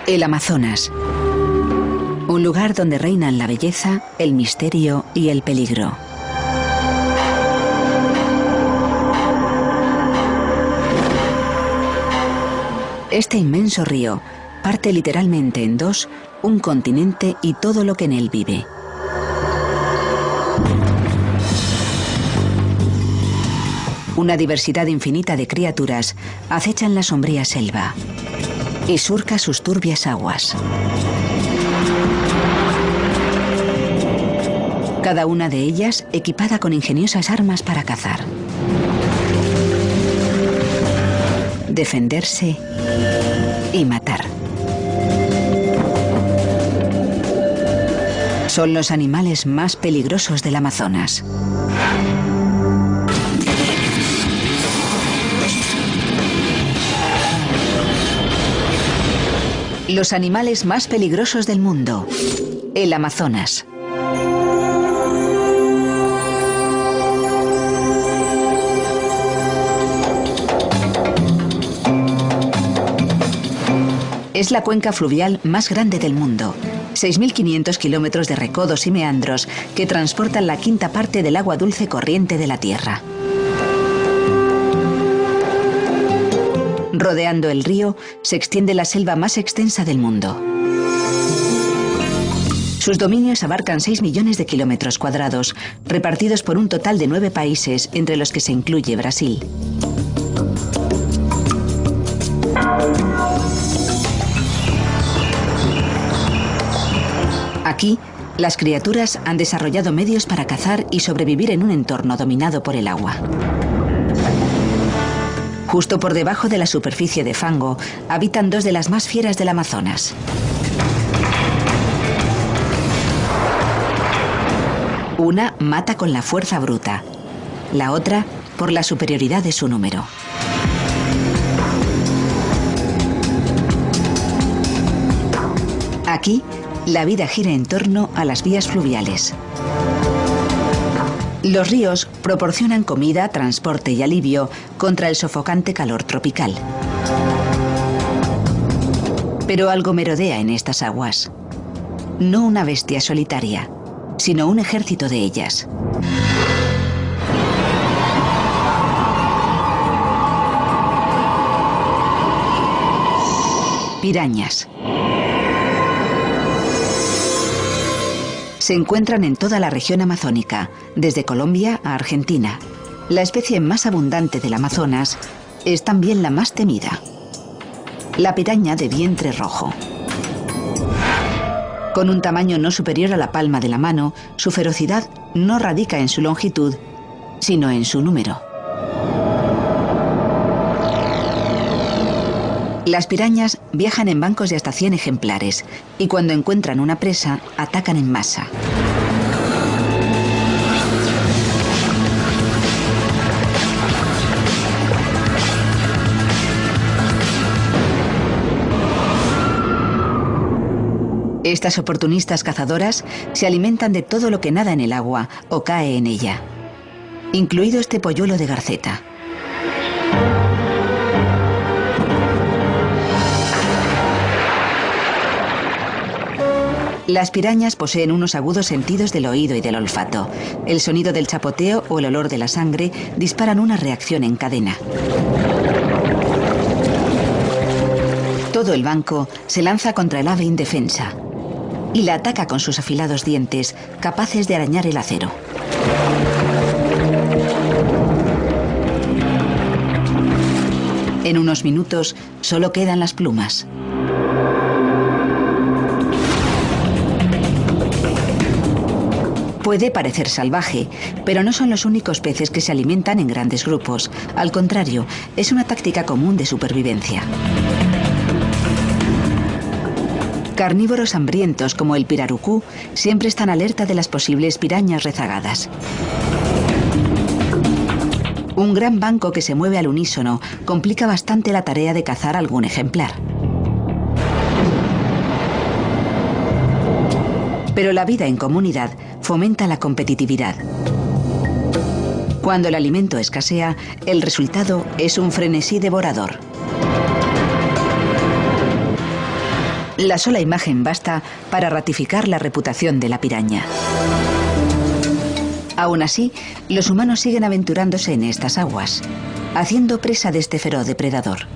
El Amazonas. Un lugar donde reinan la belleza, el misterio y el peligro. Este inmenso río parte literalmente en dos un continente y todo lo que en él vive. Una diversidad infinita de criaturas acechan la sombría selva y surca sus turbias aguas. Cada una de ellas equipada con ingeniosas armas para cazar, defenderse y matar. Son los animales más peligrosos del Amazonas. Los animales más peligrosos del mundo. El Amazonas. Es la cuenca fluvial más grande del mundo. 6.500 kilómetros de recodos y meandros que transportan la quinta parte del agua dulce corriente de la Tierra. Rodeando el río se extiende la selva más extensa del mundo. Sus dominios abarcan 6 millones de kilómetros cuadrados, repartidos por un total de 9 países, entre los que se incluye Brasil. Aquí, las criaturas han desarrollado medios para cazar y sobrevivir en un entorno dominado por el agua. Justo por debajo de la superficie de fango habitan dos de las más fieras del Amazonas. Una mata con la fuerza bruta, la otra por la superioridad de su número. Aquí, la vida gira en torno a las vías fluviales. Los ríos proporcionan comida, transporte y alivio contra el sofocante calor tropical. Pero algo merodea en estas aguas. No una bestia solitaria, sino un ejército de ellas. Pirañas. Se encuentran en toda la región amazónica, desde Colombia a Argentina. La especie más abundante del Amazonas es también la más temida. La piraña de vientre rojo. Con un tamaño no superior a la palma de la mano, su ferocidad no radica en su longitud, sino en su número. Las pirañas viajan en bancos de hasta 100 ejemplares y cuando encuentran una presa, atacan en masa. Estas oportunistas cazadoras se alimentan de todo lo que nada en el agua o cae en ella, incluido este polluelo de garceta. Las pirañas poseen unos agudos sentidos del oído y del olfato. El sonido del chapoteo o el olor de la sangre disparan una reacción en cadena. Todo el banco se lanza contra el ave indefensa y la ataca con sus afilados dientes, capaces de arañar el acero. En unos minutos solo quedan las plumas. Puede parecer salvaje, pero no son los únicos peces que se alimentan en grandes grupos. Al contrario, es una táctica común de supervivencia. Carnívoros hambrientos como el pirarucú siempre están alerta de las posibles pirañas rezagadas. Un gran banco que se mueve al unísono complica bastante la tarea de cazar algún ejemplar. Pero la vida en comunidad fomenta la competitividad. Cuando el alimento escasea, el resultado es un frenesí devorador. La sola imagen basta para ratificar la reputación de la piraña. Aún así, los humanos siguen aventurándose en estas aguas, haciendo presa de este feroz depredador.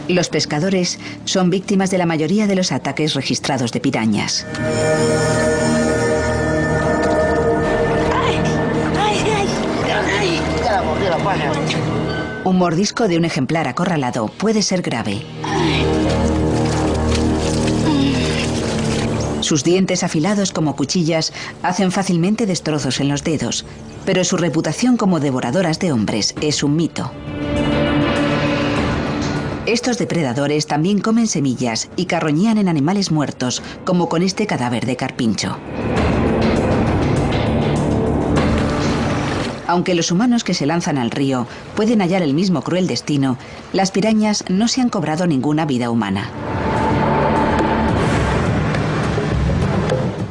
Los pescadores son víctimas de la mayoría de los ataques registrados de pirañas. Un mordisco de un ejemplar acorralado puede ser grave. Sus dientes afilados como cuchillas hacen fácilmente destrozos en los dedos, pero su reputación como devoradoras de hombres es un mito. Estos depredadores también comen semillas y carroñean en animales muertos, como con este cadáver de carpincho. Aunque los humanos que se lanzan al río pueden hallar el mismo cruel destino, las pirañas no se han cobrado ninguna vida humana.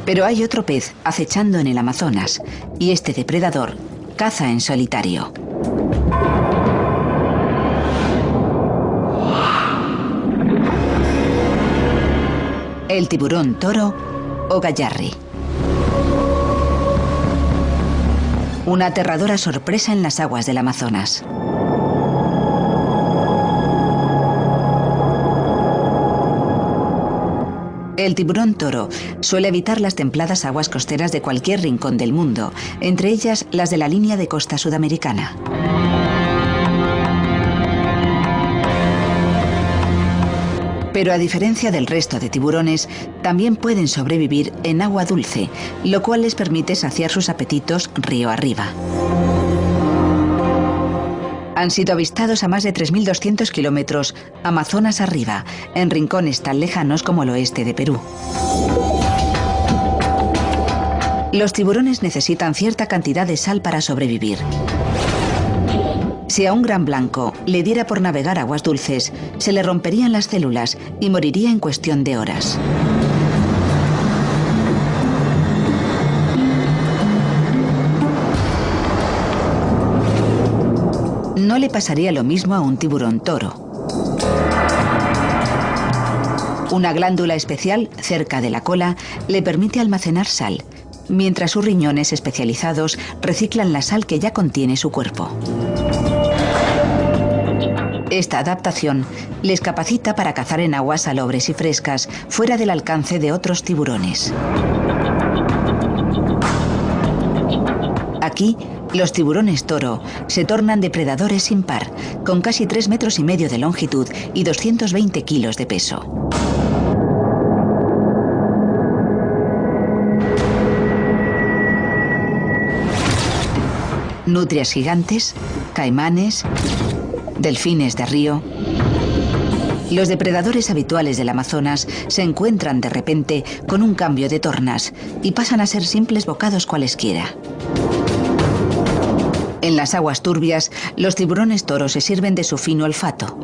Pero hay otro pez acechando en el Amazonas, y este depredador caza en solitario. El tiburón toro o gallarri. Una aterradora sorpresa en las aguas del Amazonas. El tiburón toro suele habitar las templadas aguas costeras de cualquier rincón del mundo, entre ellas las de la línea de costa sudamericana. Pero a diferencia del resto de tiburones, también pueden sobrevivir en agua dulce, lo cual les permite saciar sus apetitos río arriba. Han sido avistados a más de 3.200 kilómetros Amazonas arriba, en rincones tan lejanos como el oeste de Perú. Los tiburones necesitan cierta cantidad de sal para sobrevivir. Si a un gran blanco le diera por navegar aguas dulces, se le romperían las células y moriría en cuestión de horas. No le pasaría lo mismo a un tiburón toro. Una glándula especial cerca de la cola le permite almacenar sal, mientras sus riñones especializados reciclan la sal que ya contiene su cuerpo. Esta adaptación les capacita para cazar en aguas salobres y frescas, fuera del alcance de otros tiburones. Aquí, los tiburones toro se tornan depredadores sin par, con casi 3,5 metros de longitud y 220 kilos de peso. Nutrias gigantes, caimanes, delfines de río. Los depredadores habituales del Amazonas se encuentran de repente con un cambio de tornas y pasan a ser simples bocados cualesquiera. En las aguas turbias, los tiburones toros se sirven de su fino olfato.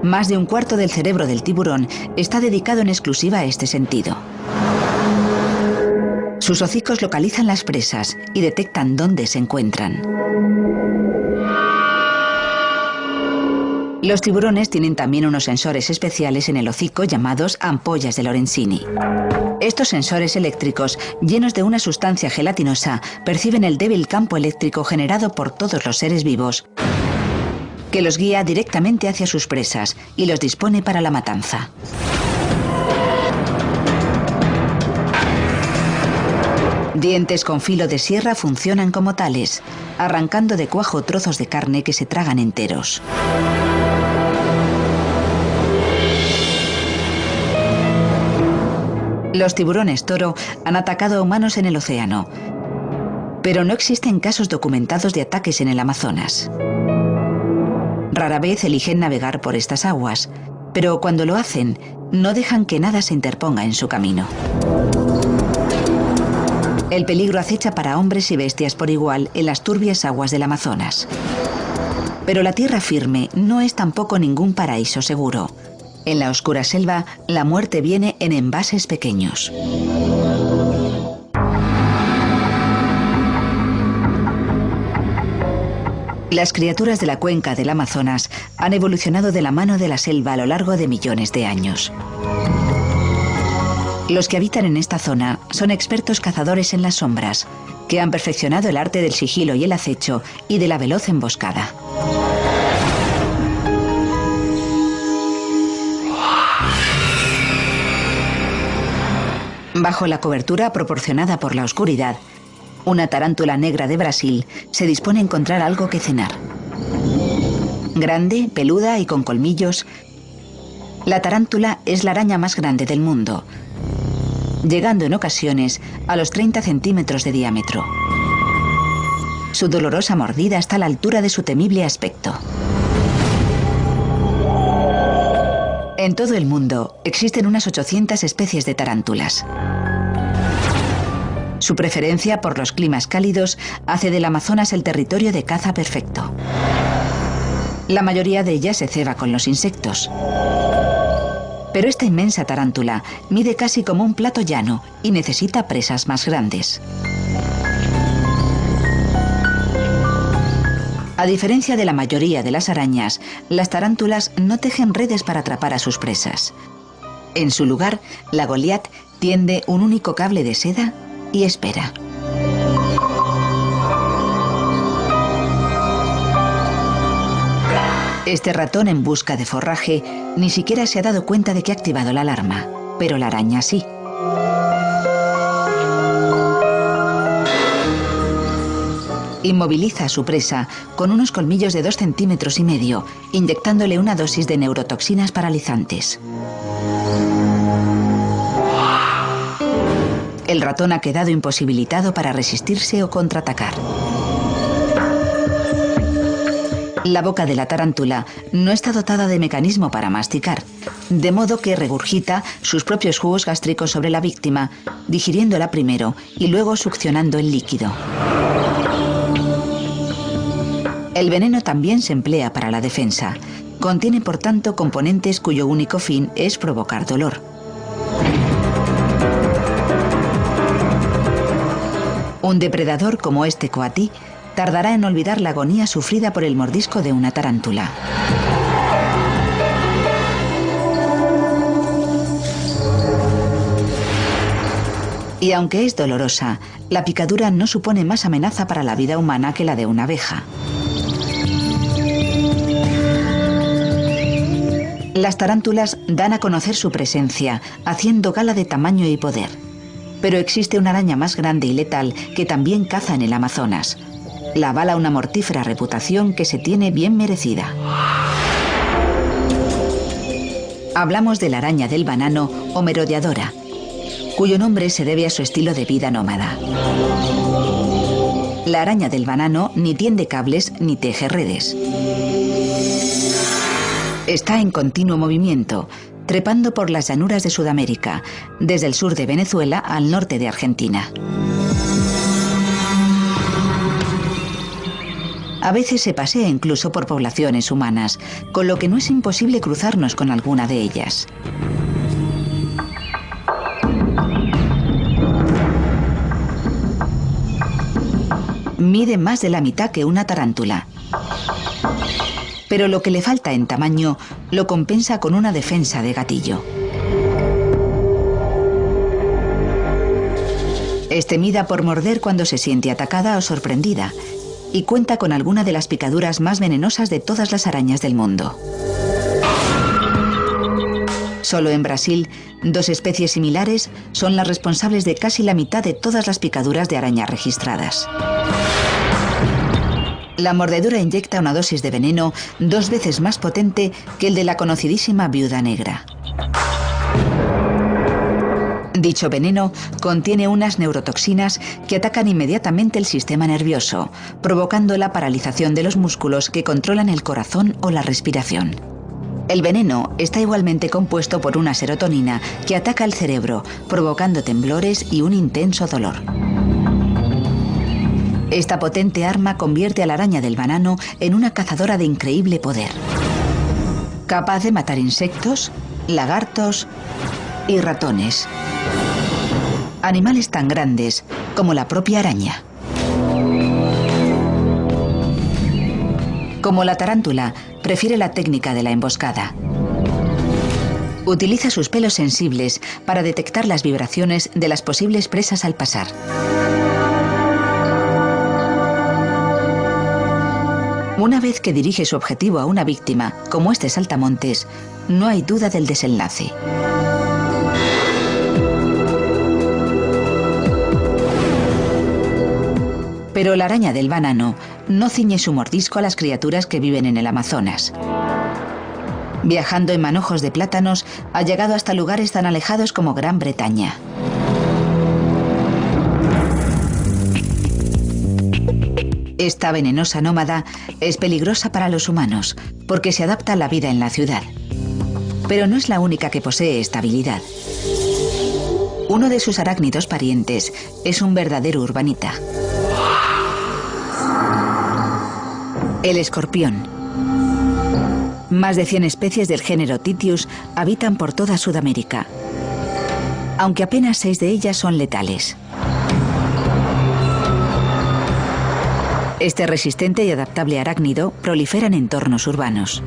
Más de un cuarto del cerebro del tiburón está dedicado en exclusiva a este sentido. Sus hocicos localizan las presas y detectan dónde se encuentran. Los tiburones tienen también unos sensores especiales en el hocico llamados ampollas de Lorenzini. Estos sensores eléctricos, llenos de una sustancia gelatinosa, perciben el débil campo eléctrico generado por todos los seres vivos, que los guía directamente hacia sus presas y los dispone para la matanza. Dientes con filo de sierra funcionan como tales, arrancando de cuajo trozos de carne que se tragan enteros. Los tiburones toro han atacado a humanos en el océano, pero no existen casos documentados de ataques en el Amazonas. Rara vez eligen navegar por estas aguas, pero cuando lo hacen, no dejan que nada se interponga en su camino. El peligro acecha para hombres y bestias por igual en las turbias aguas del Amazonas. Pero la tierra firme no es tampoco ningún paraíso seguro. En la oscura selva, la muerte viene en envases pequeños. Las criaturas de la cuenca del Amazonas han evolucionado de la mano de la selva a lo largo de millones de años. Los que habitan en esta zona son expertos cazadores en las sombras, que han perfeccionado el arte del sigilo y el acecho y de la veloz emboscada. Bajo la cobertura proporcionada por la oscuridad, una tarántula negra de Brasil se dispone a encontrar algo que cenar. Grande, peluda y con colmillos, la tarántula es la araña más grande del mundo, llegando en ocasiones a los 30 centímetros de diámetro. Su dolorosa mordida está a la altura de su temible aspecto. En todo el mundo existen unas 800 especies de tarántulas. Su preferencia por los climas cálidos hace del Amazonas el territorio de caza perfecto. La mayoría de ellas se ceba con los insectos. Pero esta inmensa tarántula mide casi como un plato llano y necesita presas más grandes. A diferencia de la mayoría de las arañas, las tarántulas no tejen redes para atrapar a sus presas. En su lugar, la Goliat tiende un único cable de seda y espera. Este ratón en busca de forraje ni siquiera se ha dado cuenta de que ha activado la alarma, pero la araña sí. Inmoviliza a su presa con unos colmillos de 2,5 centímetros, inyectándole una dosis de neurotoxinas paralizantes. El ratón ha quedado imposibilitado para resistirse o contraatacar. La boca de la tarántula no está dotada de mecanismo para masticar, de modo que regurgita sus propios jugos gástricos sobre la víctima, digiriéndola primero y luego succionando el líquido. El veneno también se emplea para la defensa. Contiene, por tanto, componentes cuyo único fin es provocar dolor. Un depredador como este coatí tardará en olvidar la agonía sufrida por el mordisco de una tarántula. Y aunque es dolorosa, la picadura no supone más amenaza para la vida humana que la de una abeja. Las tarántulas dan a conocer su presencia, haciendo gala de tamaño y poder. Pero existe una araña más grande y letal que también caza en el Amazonas. La avala una mortífera reputación que se tiene bien merecida. Hablamos de la araña del banano o merodeadora, cuyo nombre se debe a su estilo de vida nómada. La araña del banano ni tiende cables ni teje redes. Está en continuo movimiento, trepando por las llanuras de Sudamérica, desde el sur de Venezuela al norte de Argentina. A veces se pasea incluso por poblaciones humanas, con lo que no es imposible cruzarnos con alguna de ellas. Mide más de la mitad que una tarántula. Pero lo que le falta en tamaño lo compensa con una defensa de gatillo. Es temida por morder cuando se siente atacada o sorprendida y cuenta con alguna de las picaduras más venenosas de todas las arañas del mundo. Solo en Brasil, 2 especies similares son las responsables de casi la mitad de todas las picaduras de araña registradas. La mordedura inyecta una dosis de veneno 2 veces más potente que el de la conocidísima viuda negra. Dicho veneno contiene unas neurotoxinas que atacan inmediatamente el sistema nervioso, provocando la paralización de los músculos que controlan el corazón o la respiración. El veneno está igualmente compuesto por una serotonina que ataca el cerebro, provocando temblores y un intenso dolor. Esta potente arma convierte a la araña del banano en una cazadora de increíble poder, capaz de matar insectos, lagartos y ratones. Animales tan grandes como la propia araña. Como la tarántula, prefiere la técnica de la emboscada. Utiliza sus pelos sensibles para detectar las vibraciones de las posibles presas al pasar. Una vez que dirige su objetivo a una víctima, como este saltamontes, no hay duda del desenlace. Pero la araña del banano no ciñe su mordisco a las criaturas que viven en el Amazonas. Viajando en manojos de plátanos, ha llegado hasta lugares tan alejados como Gran Bretaña. Esta venenosa nómada es peligrosa para los humanos porque se adapta a la vida en la ciudad. Pero no es la única que posee esta habilidad. Uno de sus arácnidos parientes es un verdadero urbanita. El escorpión. Más de 100 especies del género Titius habitan por toda Sudamérica, aunque apenas 6 de ellas son letales. Este resistente y adaptable arácnido prolifera en entornos urbanos.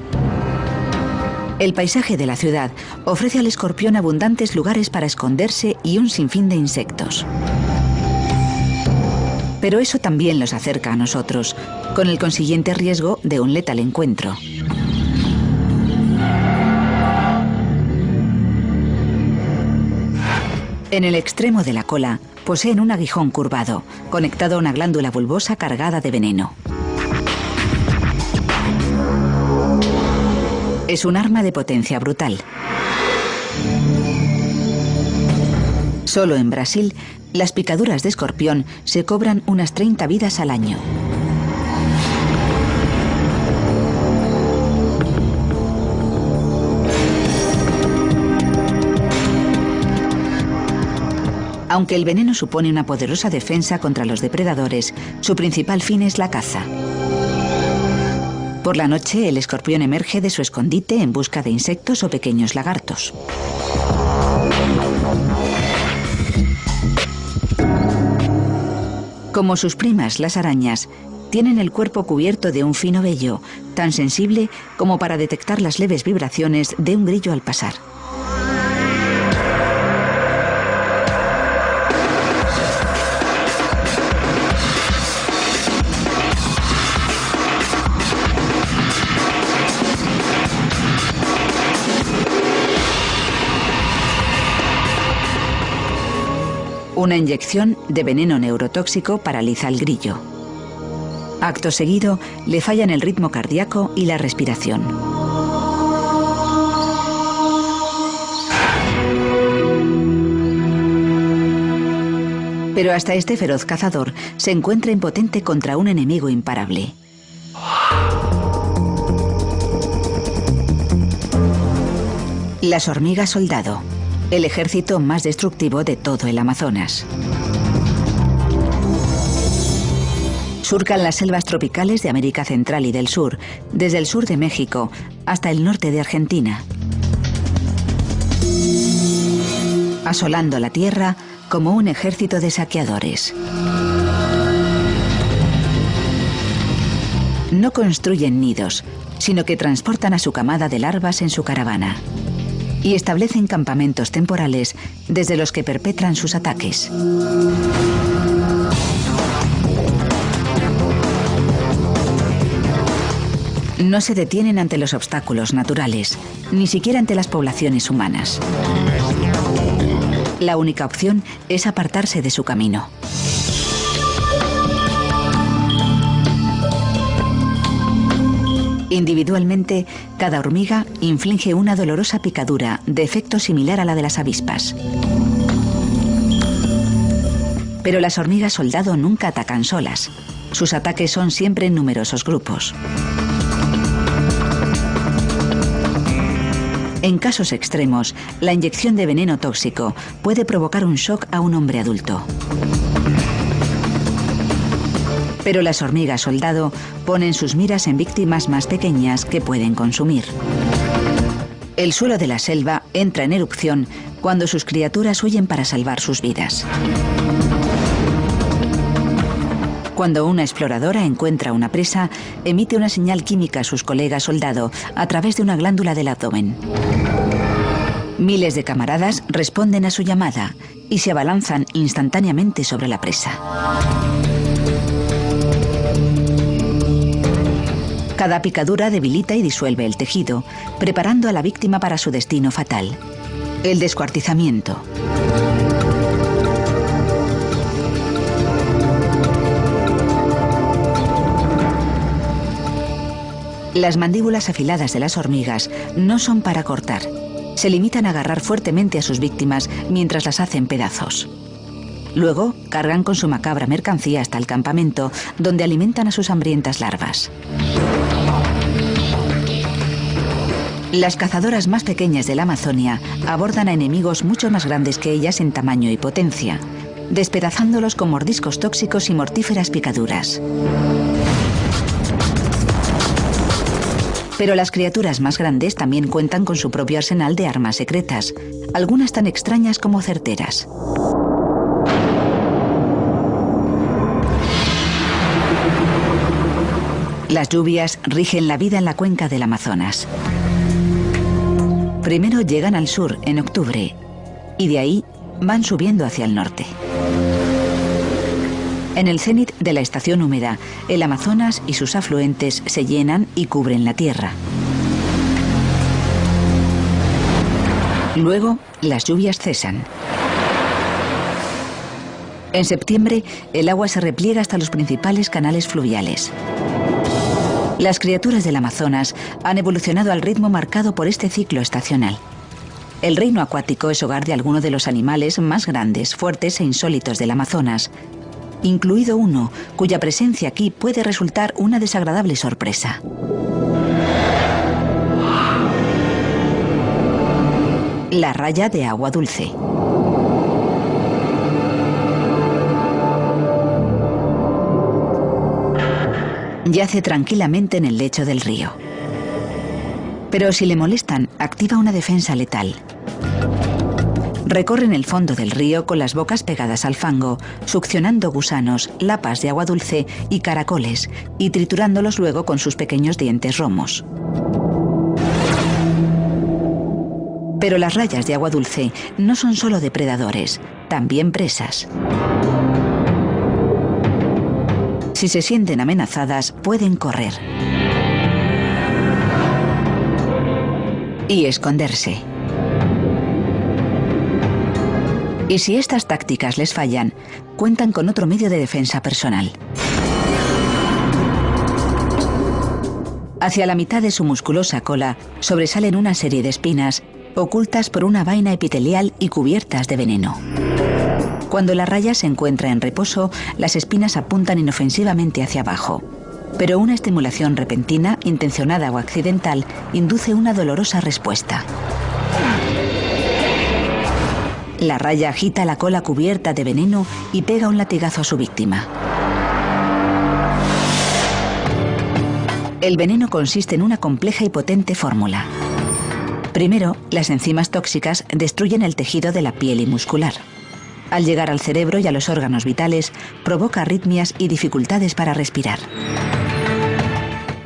El paisaje de la ciudad ofrece al escorpión abundantes lugares para esconderse y un sinfín de insectos. Pero eso también los acerca a nosotros, con el consiguiente riesgo de un letal encuentro. En el extremo de la cola poseen un aguijón curvado, conectado a una glándula bulbosa cargada de veneno. Es un arma de potencia brutal. Solo en Brasil, las picaduras de escorpión se cobran unas 30 vidas al año. Aunque el veneno supone una poderosa defensa contra los depredadores, su principal fin es la caza. Por la noche, el escorpión emerge de su escondite en busca de insectos o pequeños lagartos. Como sus primas, las arañas, tienen el cuerpo cubierto de un fino vello, tan sensible como para detectar las leves vibraciones de un grillo al pasar. Una inyección de veneno neurotóxico paraliza al grillo. Acto seguido, le fallan el ritmo cardíaco y la respiración. Pero hasta este feroz cazador se encuentra impotente contra un enemigo imparable. Las hormigas soldado, el ejército más destructivo de todo el Amazonas. Surcan las selvas tropicales de América Central y del Sur, desde el sur de México hasta el norte de Argentina, asolando la tierra como un ejército de saqueadores. No construyen nidos, sino que transportan a su camada de larvas en su caravana y establecen campamentos temporales desde los que perpetran sus ataques. No se detienen ante los obstáculos naturales, ni siquiera ante las poblaciones humanas. La única opción es apartarse de su camino. Individualmente, cada hormiga inflige una dolorosa picadura de efecto similar a la de las avispas. Pero las hormigas soldado nunca atacan solas. Sus ataques son siempre en numerosos grupos. En casos extremos, la inyección de veneno tóxico puede provocar un shock a un hombre adulto. Pero las hormigas soldado ponen sus miras en víctimas más pequeñas que pueden consumir. El suelo de la selva entra en erupción cuando sus criaturas huyen para salvar sus vidas. Cuando una exploradora encuentra una presa, emite una señal química a sus colegas soldado a través de una glándula del abdomen. Miles de camaradas responden a su llamada y se abalanzan instantáneamente sobre la presa. Cada picadura debilita y disuelve el tejido, preparando a la víctima para su destino fatal: el descuartizamiento. Las mandíbulas afiladas de las hormigas no son para cortar. Se limitan a agarrar fuertemente a sus víctimas mientras las hacen pedazos. Luego, cargan con su macabra mercancía hasta el campamento, donde alimentan a sus hambrientas larvas. Las cazadoras más pequeñas de la Amazonia abordan a enemigos mucho más grandes que ellas en tamaño y potencia, despedazándolos con mordiscos tóxicos y mortíferas picaduras. Pero las criaturas más grandes también cuentan con su propio arsenal de armas secretas, algunas tan extrañas como certeras. Las lluvias rigen la vida en la cuenca del Amazonas. Primero llegan al sur en octubre y de ahí van subiendo hacia el norte. En el cénit de la estación húmeda, el Amazonas y sus afluentes se llenan y cubren la tierra. Luego, las lluvias cesan. En septiembre, el agua se repliega hasta los principales canales fluviales. Las criaturas del Amazonas han evolucionado al ritmo marcado por este ciclo estacional. El reino acuático es hogar de algunos de los animales más grandes, fuertes e insólitos del Amazonas, incluido uno cuya presencia aquí puede resultar una desagradable sorpresa. La raya de agua dulce. Yace tranquilamente en el lecho del río. Pero si le molestan, activa una defensa letal. Recorren el fondo del río con las bocas pegadas al fango, succionando gusanos, lapas de agua dulce y caracoles, y triturándolos luego con sus pequeños dientes romos. Pero las rayas de agua dulce no son solo depredadores, también presas. Si se sienten amenazadas, pueden correr y esconderse. Y si estas tácticas les fallan, cuentan con otro medio de defensa personal. Hacia la mitad de su musculosa cola sobresalen una serie de espinas ocultas por una vaina epitelial y cubiertas de veneno. Cuando la raya se encuentra en reposo, las espinas apuntan inofensivamente hacia abajo. Pero una estimulación repentina, intencionada o accidental, induce una dolorosa respuesta. La raya agita la cola cubierta de veneno y pega un latigazo a su víctima. El veneno consiste en una compleja y potente fórmula. Primero, las enzimas tóxicas destruyen el tejido de la piel y muscular. Al llegar al cerebro y a los órganos vitales, provoca arritmias y dificultades para respirar.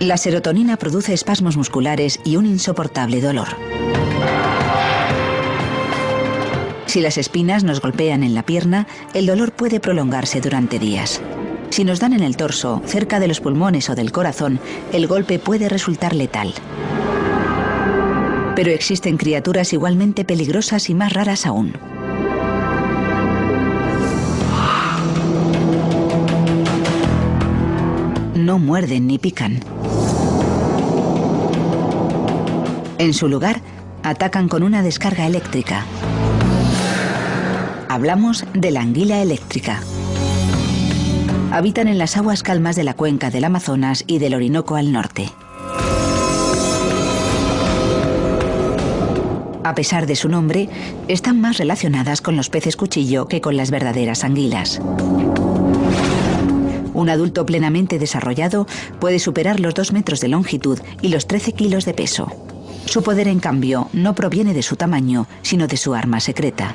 La serotonina produce espasmos musculares y un insoportable dolor. Si las espinas nos golpean en la pierna, el dolor puede prolongarse durante días. Si nos dan en el torso, cerca de los pulmones o del corazón, el golpe puede resultar letal. Pero existen criaturas igualmente peligrosas y más raras aún. No muerden ni pican. En su lugar, atacan con una descarga eléctrica. Hablamos de la anguila eléctrica. Habitan en las aguas calmas de la cuenca del Amazonas y del Orinoco al norte. A pesar de su nombre, están más relacionadas con los peces cuchillo que con las verdaderas anguilas. Un adulto plenamente desarrollado puede superar los 2 metros de longitud y los 13 kilos de peso. Su poder, en cambio, no proviene de su tamaño, sino de su arma secreta.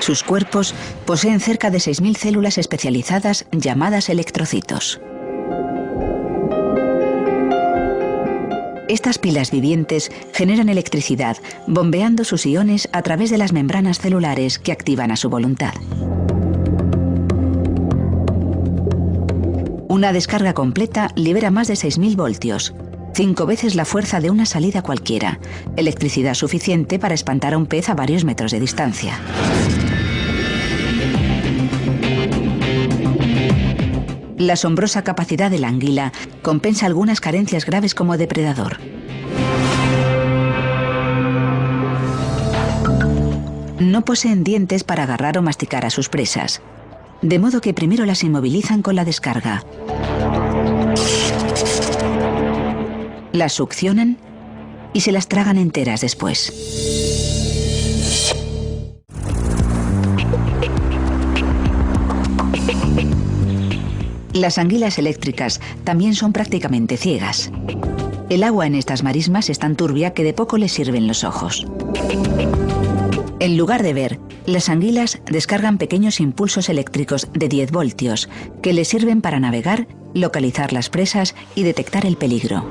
Sus cuerpos poseen cerca de 6.000 células especializadas llamadas electrocitos. Estas pilas vivientes generan electricidad, bombeando sus iones a través de las membranas celulares que activan a su voluntad. Una descarga completa libera más de 6.000 voltios, 5 veces la fuerza de una salida cualquiera, electricidad suficiente para espantar a un pez a varios metros de distancia. La asombrosa capacidad de la anguila compensa algunas carencias graves como depredador. No poseen dientes para agarrar o masticar a sus presas, de modo que primero las inmovilizan con la descarga. Las succionan y se las tragan enteras después. Las anguilas eléctricas también son prácticamente ciegas. El agua en estas marismas es tan turbia que de poco les sirven los ojos. En lugar de ver, las anguilas descargan pequeños impulsos eléctricos de 10 voltios que les sirven para navegar, localizar las presas y detectar el peligro.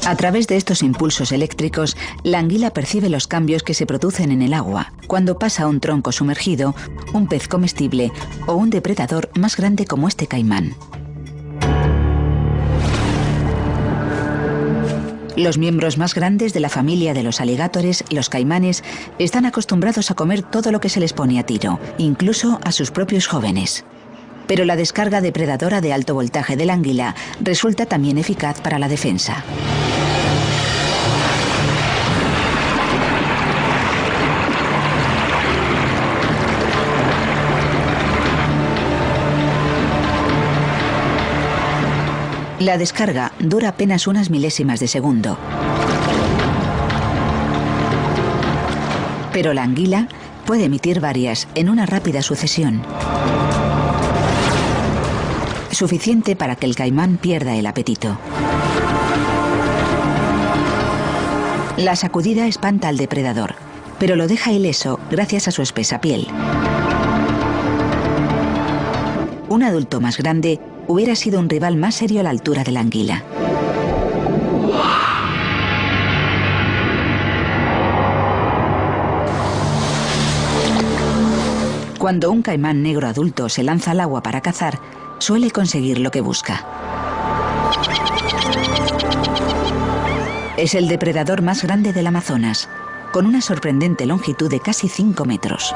A través de estos impulsos eléctricos, la anguila percibe los cambios que se producen en el agua cuando pasa un tronco sumergido, un pez comestible o un depredador más grande como este caimán. Los miembros más grandes de la familia de los alligatores, los caimanes, están acostumbrados a comer todo lo que se les pone a tiro, incluso a sus propios jóvenes. Pero la descarga depredadora de alto voltaje del anguila resulta también eficaz para la defensa. La descarga dura apenas unas milésimas de segundo. Pero la anguila puede emitir varias en una rápida sucesión. Suficiente para que el caimán pierda el apetito. La sacudida espanta al depredador, pero lo deja ileso gracias a su espesa piel. Un adulto más grande hubiera sido un rival más serio a la altura de la anguila. Cuando un caimán negro adulto se lanza al agua para cazar, suele conseguir lo que busca. Es el depredador más grande del Amazonas, con una sorprendente longitud de casi 5 metros.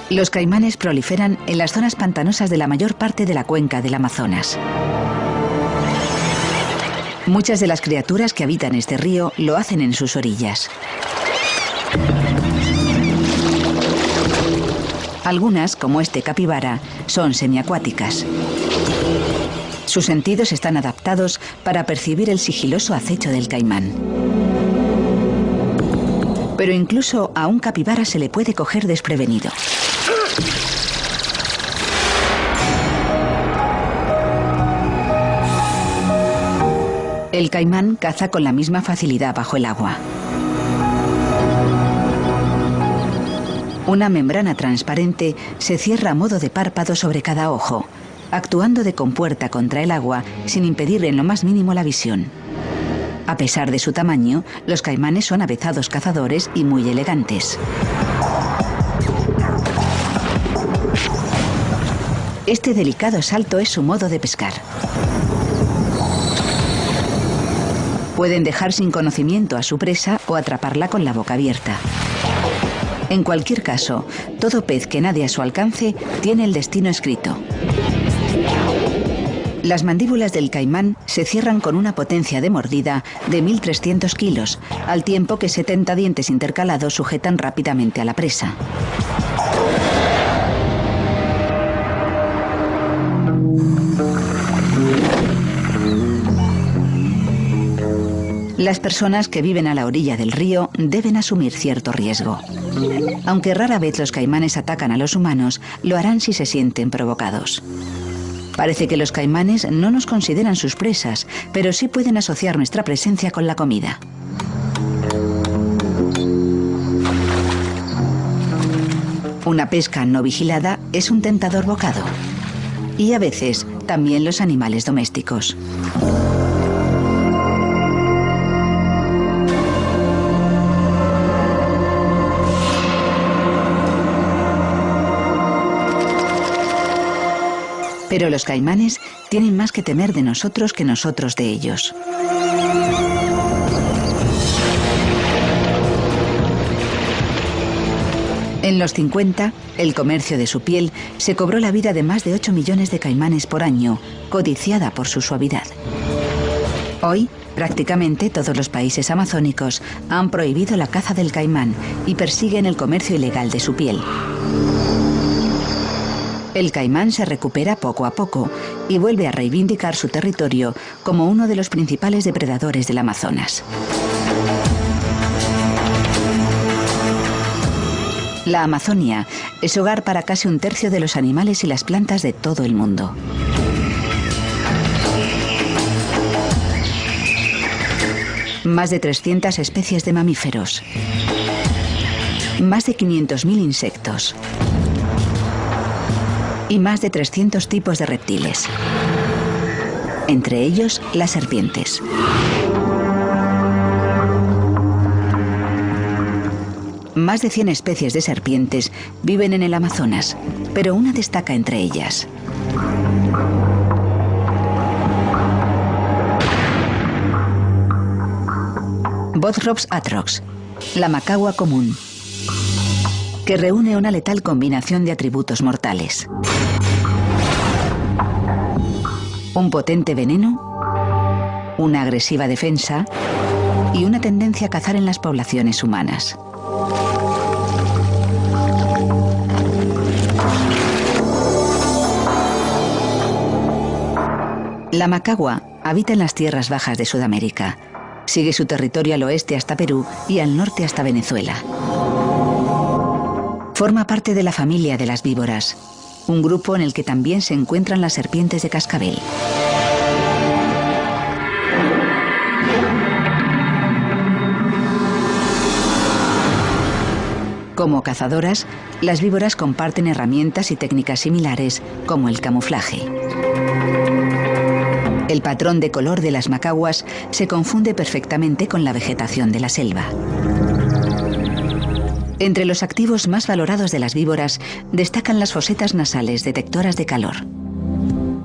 Los caimanes proliferan en las zonas pantanosas de la mayor parte de la cuenca del Amazonas. Muchas de las criaturas que habitan este río lo hacen en sus orillas. Algunas, como este capibara, son semiacuáticas. Sus sentidos están adaptados para percibir el sigiloso acecho del caimán. Pero incluso a un capibara se le puede coger desprevenido. El caimán caza con la misma facilidad bajo el agua. Una membrana transparente se cierra a modo de párpado sobre cada ojo, actuando de compuerta contra el agua sin impedir en lo más mínimo la visión. A pesar de su tamaño, los caimanes son avezados cazadores y muy elegantes. Este delicado salto es su modo de pescar. Pueden dejar sin conocimiento a su presa o atraparla con la boca abierta. En cualquier caso, todo pez que nade a su alcance tiene el destino escrito. Las mandíbulas del caimán se cierran con una potencia de mordida de 1.300 kilos, al tiempo que 70 dientes intercalados sujetan rápidamente a la presa. Las personas que viven a la orilla del río deben asumir cierto riesgo. Aunque rara vez los caimanes atacan a los humanos, lo harán si se sienten provocados. Parece que los caimanes no nos consideran sus presas, pero sí pueden asociar nuestra presencia con la comida. Una pesca no vigilada es un tentador bocado. Y a veces también los animales domésticos. Pero los caimanes tienen más que temer de nosotros que nosotros de ellos. En los 50, el comercio de su piel se cobró la vida de más de 8 millones de caimanes por año, codiciada por su suavidad. Hoy, prácticamente todos los países amazónicos han prohibido la caza del caimán y persiguen el comercio ilegal de su piel. El caimán se recupera poco a poco y vuelve a reivindicar su territorio como uno de los principales depredadores del Amazonas. La Amazonia es hogar para casi un tercio de los animales y las plantas de todo el mundo. Más de 300 especies de mamíferos. Más de 500.000 insectos. Y más de 300 tipos de reptiles. Entre ellos, las serpientes. Más de 100 especies de serpientes viven en el Amazonas, pero una destaca entre ellas. Bothrops atrox, la macagua común, que reúne una letal combinación de atributos mortales. Un potente veneno, una agresiva defensa y una tendencia a cazar en las poblaciones humanas. La macagua habita en las tierras bajas de Sudamérica. Sigue su territorio al oeste hasta Perú y al norte hasta Venezuela. Forma parte de la familia de las víboras, un grupo en el que también se encuentran las serpientes de cascabel. Como cazadoras, las víboras comparten herramientas y técnicas similares, como el camuflaje. El patrón de color de las macaguas se confunde perfectamente con la vegetación de la selva. Entre los activos más valorados de las víboras destacan las fosetas nasales detectoras de calor.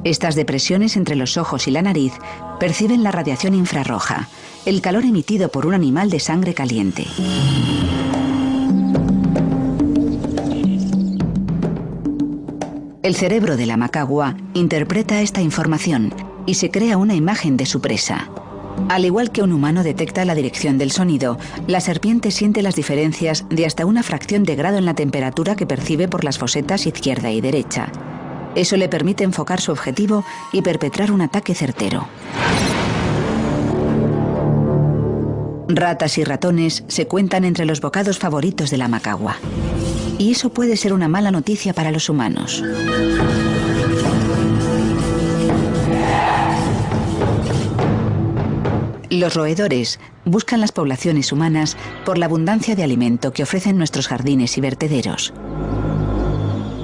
Estas depresiones entre los ojos y la nariz perciben la radiación infrarroja, el calor emitido por un animal de sangre caliente. El cerebro de la macagua interpreta esta información y se crea una imagen de su presa. Al igual que un humano detecta la dirección del sonido, la serpiente siente las diferencias de hasta una fracción de grado en la temperatura que percibe por las fosetas izquierda y derecha. Eso le permite enfocar su objetivo y perpetrar un ataque certero. Ratas y ratones se cuentan entre los bocados favoritos de la macagua. Y eso puede ser una mala noticia para los humanos. Los roedores buscan las poblaciones humanas por la abundancia de alimento que ofrecen nuestros jardines y vertederos.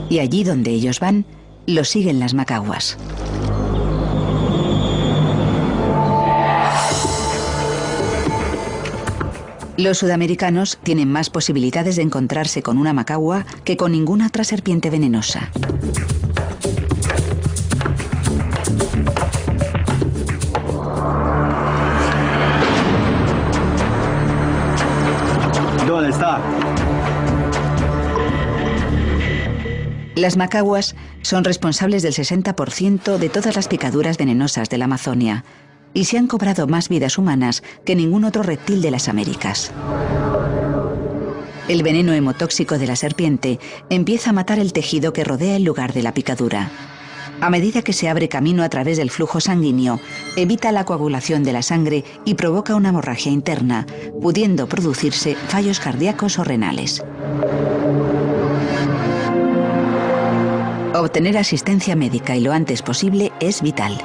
Y allí donde ellos van, los siguen las macaguas. Los sudamericanos tienen más posibilidades de encontrarse con una macagua que con ninguna otra serpiente venenosa. ¿Dónde está? Las macaguas son responsables del 60% de todas las picaduras venenosas de la Amazonia y se han cobrado más vidas humanas que ningún otro reptil de las Américas. El veneno hemotóxico de la serpiente empieza a matar el tejido que rodea el lugar de la picadura. A medida que se abre camino a través del flujo sanguíneo, evita la coagulación de la sangre y provoca una hemorragia interna, pudiendo producirse fallos cardíacos o renales. Obtener asistencia médica y lo antes posible es vital.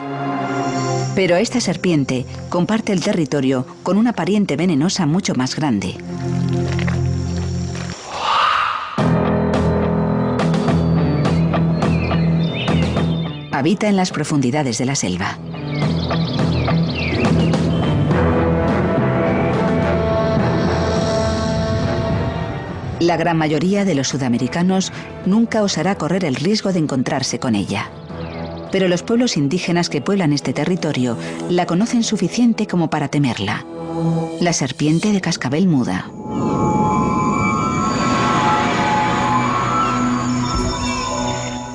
Pero esta serpiente comparte el territorio con una pariente venenosa mucho más grande. Habita en las profundidades de la selva. La gran mayoría de los sudamericanos nunca osará correr el riesgo de encontrarse con ella. Pero los pueblos indígenas que pueblan este territorio la conocen suficiente como para temerla. La serpiente de cascabel muda.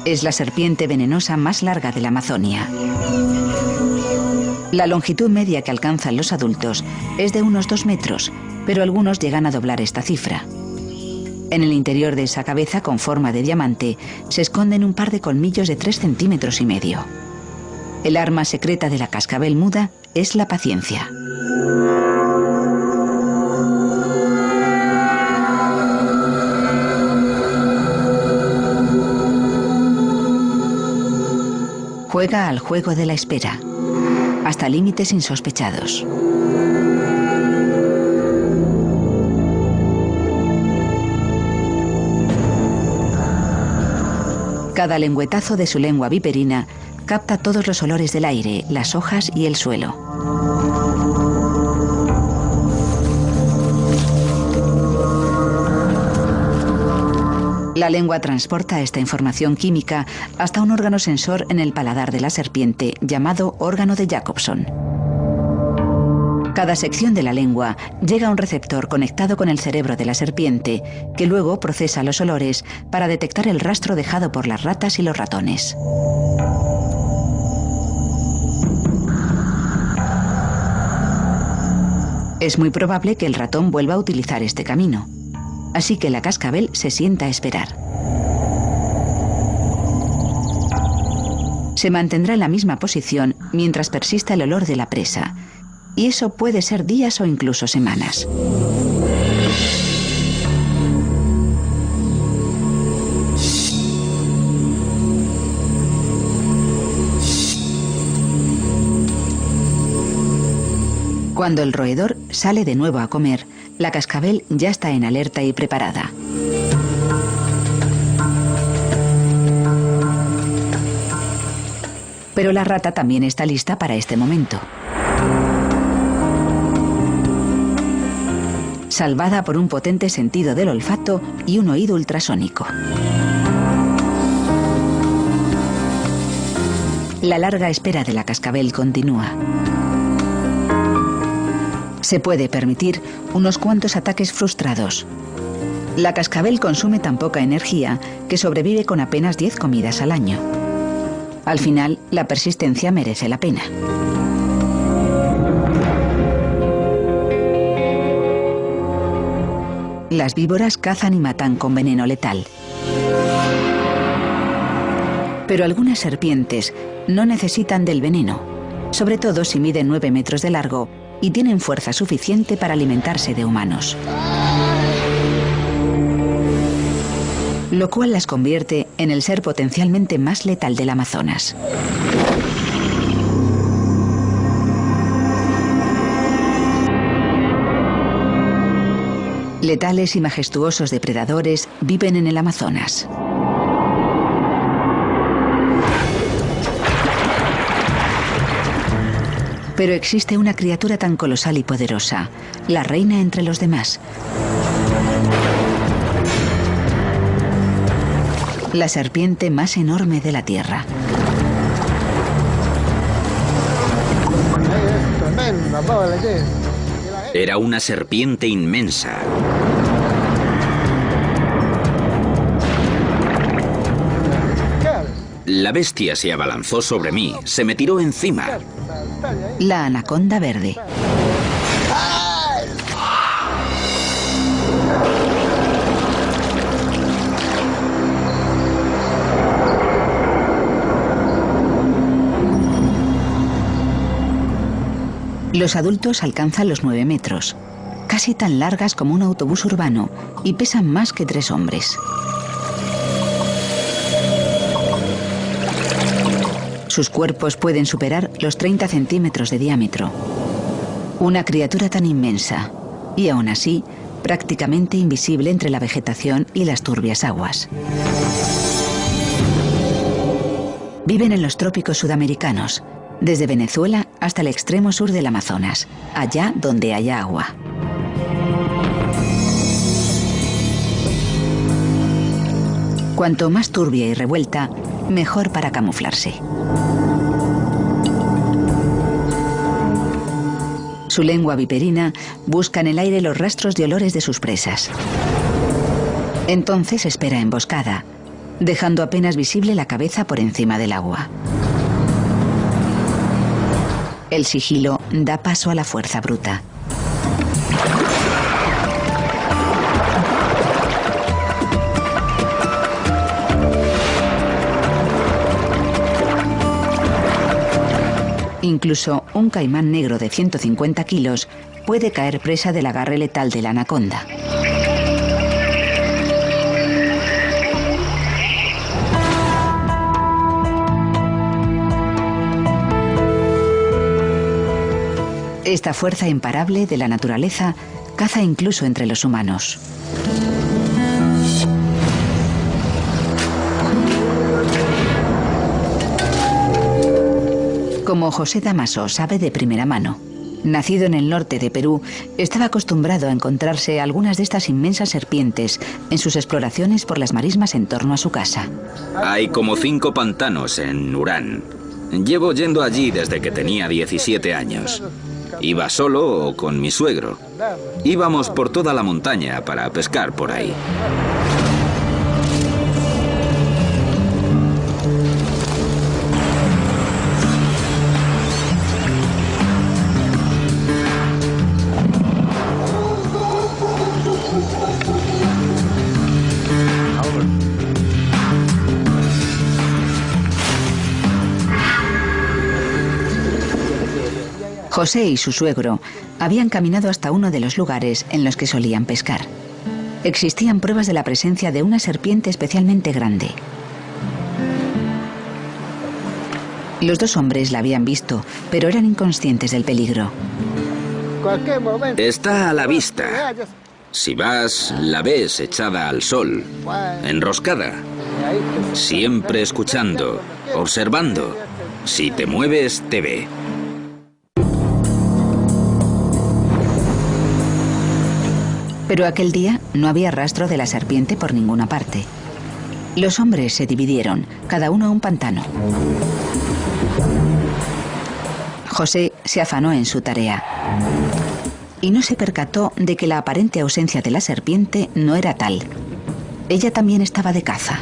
Es la serpiente venenosa más larga de la Amazonia. La longitud media que alcanzan los adultos es de unos 2 metros, pero algunos llegan a doblar esta cifra. En el interior de esa cabeza con forma de diamante se esconden un par de colmillos de 3,5 centímetros. El arma secreta de la cascabel muda es la paciencia. Juega al juego de la espera, hasta límites insospechados. Cada lengüetazo de su lengua viperina capta todos los olores del aire, las hojas y el suelo. La lengua transporta esta información química hasta un órgano sensor en el paladar de la serpiente llamado órgano de Jacobson. Cada sección de la lengua llega a un receptor conectado con el cerebro de la serpiente, que luego procesa los olores para detectar el rastro dejado por las ratas y los ratones. Es muy probable que el ratón vuelva a utilizar este camino, así que la cascabel se sienta a esperar. Se mantendrá en la misma posición mientras persista el olor de la presa, y eso puede ser días o incluso semanas. Cuando el roedor sale de nuevo a comer, la cascabel ya está en alerta y preparada. Pero la rata también está lista para este momento. Salvada por un potente sentido del olfato y un oído ultrasónico. La larga espera de la cascabel continúa. Se puede permitir unos cuantos ataques frustrados. La cascabel consume tan poca energía que sobrevive con apenas 10 comidas al año. Al final, la persistencia merece la pena. Las víboras cazan y matan con veneno letal. Pero algunas serpientes no necesitan del veneno, sobre todo si miden 9 metros de largo y tienen fuerza suficiente para alimentarse de humanos. Lo cual las convierte en el ser potencialmente más letal del Amazonas. Letales y majestuosos depredadores viven en el Amazonas. Pero existe una criatura tan colosal y poderosa, la reina entre los demás. La serpiente más enorme de la Tierra. Era una serpiente inmensa. La bestia se abalanzó sobre mí, se me tiró encima. La anaconda verde. Los adultos alcanzan los 9 metros, casi tan largas como un autobús urbano, y pesan más que 3 hombres. Sus cuerpos pueden superar los 30 centímetros de diámetro. Una criatura tan inmensa, y aún así, prácticamente invisible entre la vegetación y las turbias aguas. Viven en los trópicos sudamericanos, desde Venezuela hasta el extremo sur del Amazonas, allá donde haya agua. Cuanto más turbia y revuelta, mejor para camuflarse. Su lengua viperina busca en el aire los rastros de olores de sus presas. Entonces espera emboscada, dejando apenas visible la cabeza por encima del agua. El sigilo da paso a la fuerza bruta. Incluso un caimán negro de 150 kilos puede caer presa del agarre letal de la anaconda. Esta fuerza imparable de la naturaleza caza incluso entre los humanos. Como José Damaso sabe de primera mano, nacido en el norte de Perú, estaba acostumbrado a encontrarse algunas de estas inmensas serpientes en sus exploraciones por las marismas en torno a su casa. Hay como 5 pantanos en Urán. Llevo yendo allí desde que tenía 17 años. Iba solo o con mi suegro. Íbamos por toda la montaña para pescar por ahí. José y su suegro habían caminado hasta uno de los lugares en los que solían pescar. Existían pruebas de la presencia de una serpiente especialmente grande. Los 2 hombres la habían visto, pero eran inconscientes del peligro. Está a la vista. Si vas, la ves echada al sol, enroscada, siempre escuchando, observando. Si te mueves, te ve. Pero aquel día no había rastro de la serpiente por ninguna parte. Los hombres se dividieron, cada uno a un pantano. José se afanó en su tarea y no se percató de que la aparente ausencia de la serpiente no era tal. Ella también estaba de caza.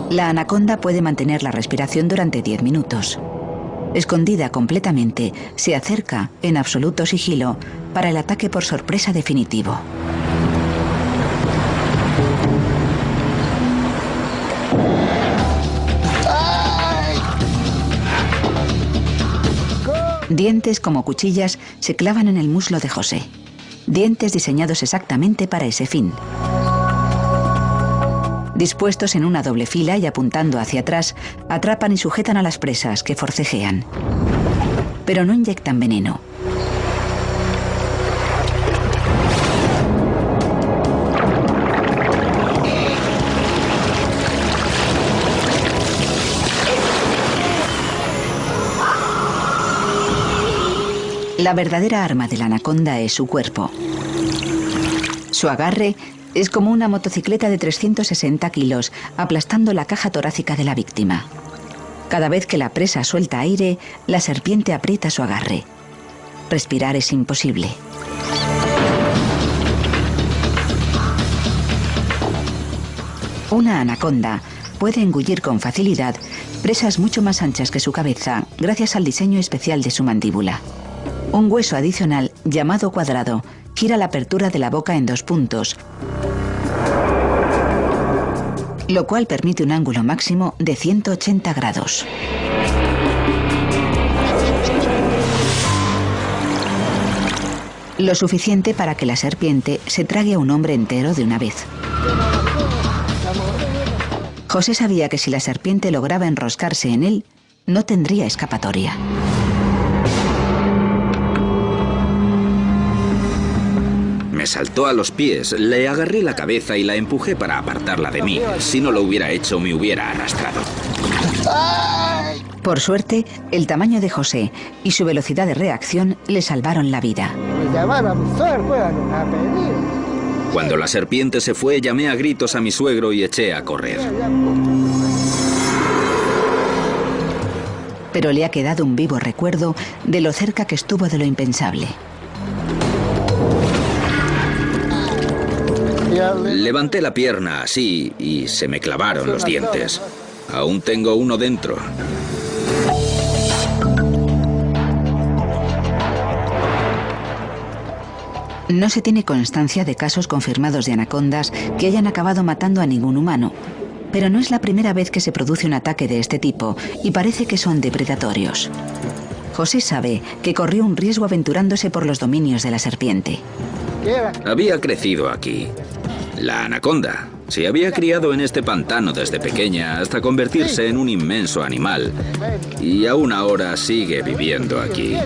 La anaconda puede mantener la respiración durante 10 minutos. Escondida completamente, se acerca en absoluto sigilo para el ataque por sorpresa definitivo. Dientes como cuchillas se clavan en el muslo de José. Dientes diseñados exactamente para ese fin. Dispuestos en una doble fila y apuntando hacia atrás, atrapan y sujetan a las presas que forcejean. Pero no inyectan veneno. La verdadera arma de la anaconda es su cuerpo. Su agarre es como una motocicleta de 360 kilos, aplastando la caja torácica de la víctima. Cada vez que la presa suelta aire, la serpiente aprieta su agarre. Respirar es imposible. Una anaconda puede engullir con facilidad presas mucho más anchas que su cabeza, gracias al diseño especial de su mandíbula. Un hueso adicional, llamado cuadrado, gira la apertura de la boca en 2 puntos, lo cual permite un ángulo máximo de 180 grados. Lo suficiente para que la serpiente se trague a un hombre entero de una vez. José sabía que si la serpiente lograba enroscarse en él, no tendría escapatoria. Me saltó a los pies, le agarré la cabeza y la empujé para apartarla de mí. Si no lo hubiera hecho, me hubiera arrastrado. Por suerte, el tamaño de José y su velocidad de reacción le salvaron la vida. Cuando la serpiente se fue, llamé a gritos a mi suegro y eché a correr. Pero le ha quedado un vivo recuerdo de lo cerca que estuvo de lo impensable. Levanté la pierna así y se me clavaron los dientes. Aún tengo uno dentro. No se tiene constancia de casos confirmados de anacondas que hayan acabado matando a ningún humano, pero no es la primera vez que se produce un ataque de este tipo y parece que son depredatorios. José sabe que corrió un riesgo aventurándose por los dominios de la serpiente. Había crecido aquí. La anaconda se había criado en este pantano desde pequeña hasta convertirse en un inmenso animal y aún ahora sigue viviendo aquí.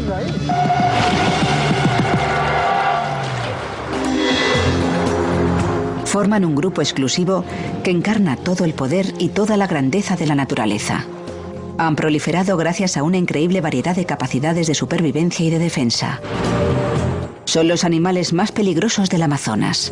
Forman un grupo exclusivo que encarna todo el poder y toda la grandeza de la naturaleza. Han proliferado gracias a una increíble variedad de capacidades de supervivencia y de defensa. Son los animales más peligrosos del Amazonas.